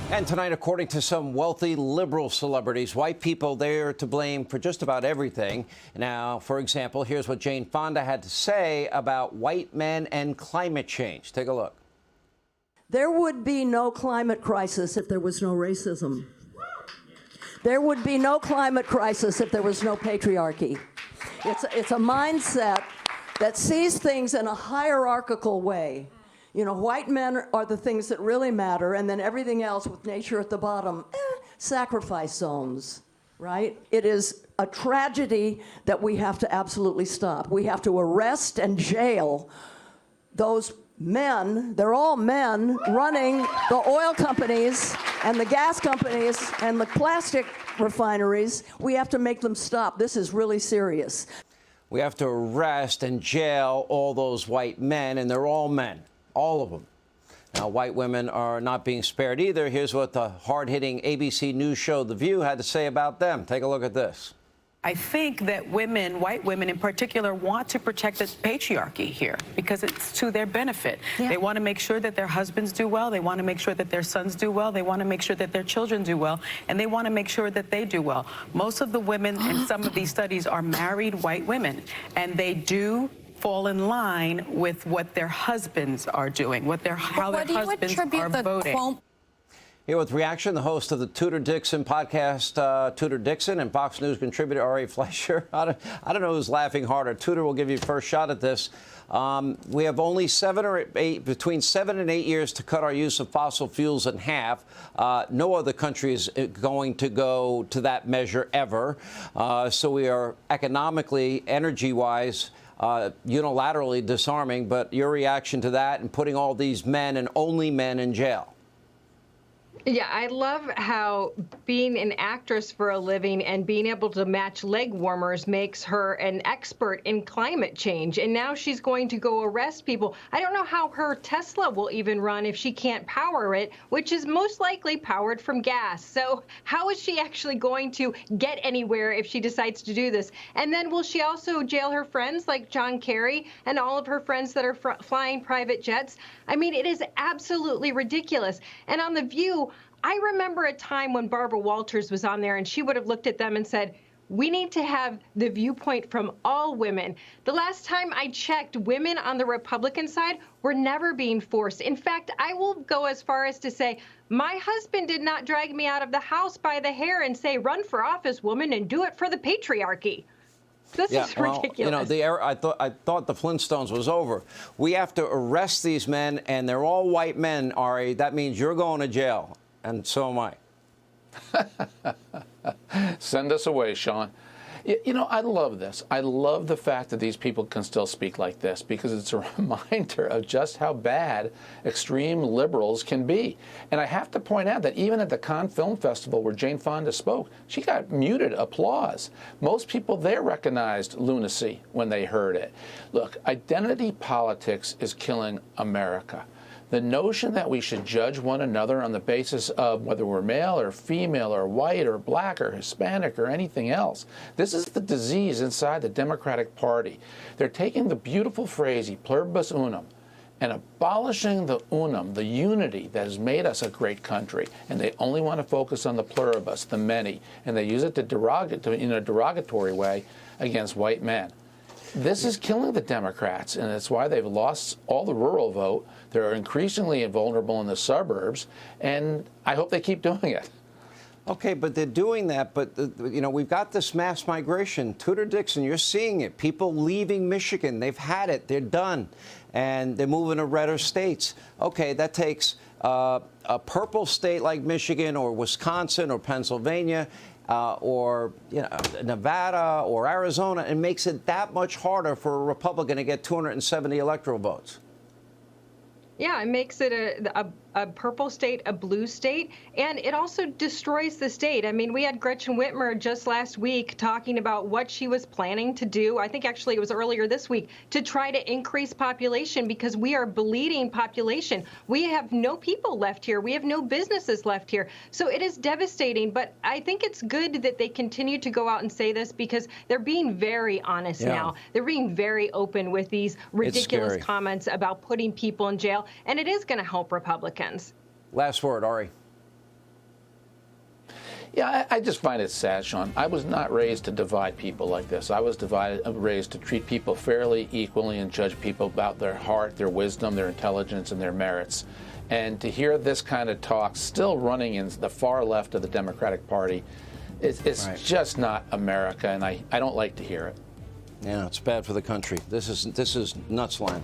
And tonight, according to some wealthy liberal celebrities, white people, they're to blame for just about everything. Now, for example, here's what Jane Fonda had to say about white men and climate change. Take a look. There would be no climate crisis if there was no racism. There would be no climate crisis if there was no patriarchy. It's a mindset that sees things in a hierarchical way. You know, white men are the things that really matter, and then everything else with nature at the bottom, sacrifice zones, right? It is a tragedy that we have to absolutely stop. We have to arrest and jail those men, they're all men, running the oil companies and the gas companies and the plastic refineries. We have to make them stop. This is really serious. We have to arrest and jail all those white men, and they're all men. All of them. Now, white women are not being spared either. Here's what the hard-hitting ABC News show The View had to say about them. Take a look at this. I think that women, white women in particular, want to protect the patriarchy here because it's to their benefit. Yeah. They want to make sure that their husbands do well. They want to make sure that their sons do well. They want to make sure that their children do well. And they want to make sure that they do well. Most of the women in some of these studies are married white women, and they do fall in line with what their husbands are doing, how their husbands are voting. Here with reaction, the host of the Tudor Dixon podcast, Tudor Dixon, and Fox News contributor Ari Fleischer. I don't know who's laughing harder. Tudor will give you first shot at this. We have only between 7 and 8 years to cut our use of fossil fuels in half. No other country is going to go to that measure ever. So we are economically, energy-wise, unilaterally disarming. But your reaction to that and putting all these men and only men in jail? Yeah, I love how being an actress for a living and being able to match leg warmers makes her an expert in climate change. And now she's going to go arrest people. I don't know how her Tesla will even run if she can't power it, which is most likely powered from gas. So how is she actually going to get anywhere if she decides to do this? And then will she also jail her friends like John Kerry and all of her friends that are flying private jets? I mean, it is absolutely ridiculous. And on The View, I remember a time when Barbara Walters was on there and she would have looked at them and said, we need to have the viewpoint from all women. The last time I checked, women on the Republican side were never being forced. In fact, I will go as far as to say, my husband did not drag me out of the house by the hair and say, run for office, woman, and do it for the patriarchy. This is ridiculous. You know, I thought the Flintstones was over. We have to arrest these men, and they're all white men, Ari. That means you're going to jail, and so am I. Send us away, Sean. You know, I love this. I love the fact that these people can still speak like this because it's a reminder of just how bad extreme liberals can be. And I have to point out that even at the Cannes Film Festival where Jane Fonda spoke, she got muted applause. Most people there recognized lunacy when they heard it. Look, identity politics is killing America. The notion that we should judge one another on the basis of whether we're male or female or white or black or Hispanic or anything else, this is the disease inside the Democratic Party. They're taking the beautiful phrase, e pluribus unum, and abolishing the unum, the unity that has made us a great country. And they only want to focus on the pluribus, the many, and they use it in a derogatory way against white men. This is killing the Democrats, and that's why they've lost all the rural vote. They're increasingly vulnerable in the suburbs, and I hope they keep doing it. Okay, but they're doing that, but, you know, we've got this mass migration. Tudor Dixon, you're seeing it. People leaving Michigan, they've had it, they're done, and they're moving to redder states. Okay, that takes a purple state like Michigan or Wisconsin or Pennsylvania, or Nevada or Arizona, and makes it that much harder for a Republican to get 270 electoral votes. Yeah, it makes it a purple state, a blue state, and it also destroys the state. I mean, we had Gretchen Whitmer just last week talking about what she was planning to do. I think actually it was earlier this week to try to increase population because we are bleeding population. We have no people left here. We have no businesses left here. So it is devastating. But I think it's good that they continue to go out and say this because they're being very honest now. They're being very open with these ridiculous comments about putting people in jail. And it is going to help Republicans. Last word, Ari. Yeah, I just find it sad, Sean. I was not raised to divide people like this. I was raised to treat people fairly, equally, and judge people about their heart, their wisdom, their intelligence, and their merits. And to hear this kind of talk still running in the far left of the Democratic Party, it's Right. just not America, and I don't like to hear it. Yeah, it's bad for the country. This is nuts land.